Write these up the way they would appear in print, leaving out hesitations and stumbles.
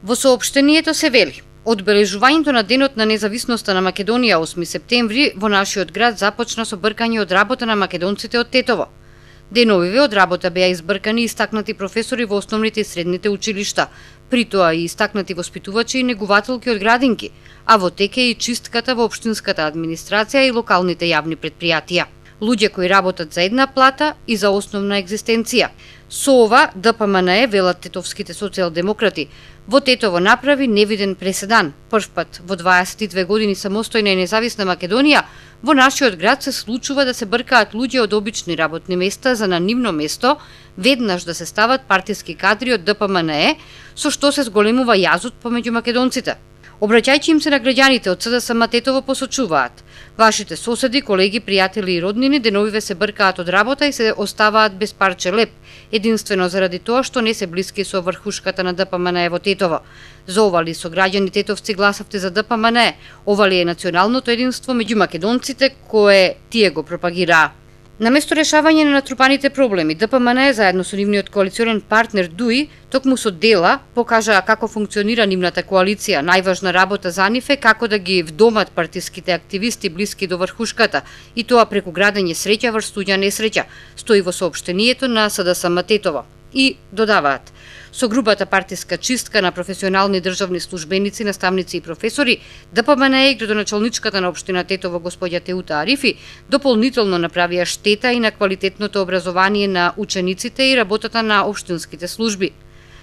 Во соопштението се вели: одбележувањето на Денот на независноста на Македонија 8 септември во нашиот град започна со бркање од работа на македонците од Тетово. Деновиве од работа беа избркани истакнати професори во основните и средните училишта, при тоа и истакнати воспитувачи и негувателки од градинки, а во тек е и чистката во општинската администрација и локалните јавни претпријатија. Луѓе кои работат за една плата и за основна екзистенција. Со ова ДПМНЕ, велат тетовските социјалдемократи, во Тетово направи невиден преседан. Првпат во 22 години самостојна и независна Македонија, во нашиот град се случува да се бркаат луѓе од обични работни места за на нивно место, веднаш да се стават партиски кадри од ДПМНЕ, со што се зголемува јазот помеѓу македонците. Обраќајќи им се на граѓаните од СДСМ Тетово посочуваат: вашите соседи, колеги, пријатели и роднини деновиве се бркаат од работа и се оставаат без парче леп, единствено заради тоа што не се блиски со врхушката на ДПМНЕ во Тетово. За ова ли сограѓани тетовци гласавте за ДПМНЕ? Ова ли е националното единство меѓу македонците кое тие го пропагираа? Наместо решавање на натрупаните проблеми, ДПМНЕ заедно со нивниот коалиционен партнер ДУИ токму со дела покажаа како функционира нивната коалиција. Најважна работа за нив е како да ги вдомат партиските активисти блиски до врхушката, и тоа преку градење среќа врз туѓа несреќа, стои во соопштението на СДСМ Тетово. И додаваат: со грубата партиска чистка на професионални државни службеници, наставници и професори, ДПМНЕ и градоначалничката на општина Тетово госпоѓа Теута Арифи дополнително направија штета и на квалитетното образование на учениците и работата на општинските служби.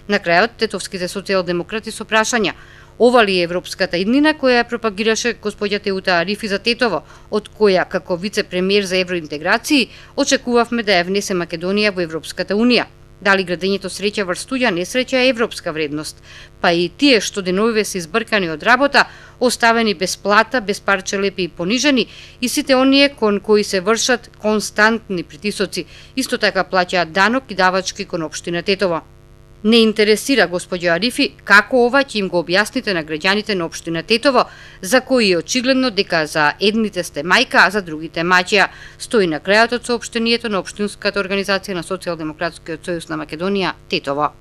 На крајот, тетовските социјалдемократи со прашања: ова ли е европската иднина која ја пропагираше госпоѓа Теута Арифи за Тетово, од која како вице-премиер за евроинтеграции очекувавме да ја внесе Македонија во Европската унија? Дали градењето среќа врз туѓа несреќа е европска вредност? Па и тие што деновиве се избркани од работа, оставени без плата, без парче лепи и понижени, и сите оние кон кои се вршат константни притисоци, исто така плаќаат данок и давачки кон општина Тетово. Не интересира госпоѓа Арифи како ова ќе им го објасните на граѓаните на општина Тетово, за кои е очигледно дека за едните сте мајка, а за другите маќја, стои на крајот од соопштението на општинската организација на Социјалдемократскиот сојуз на Македонија Тетово.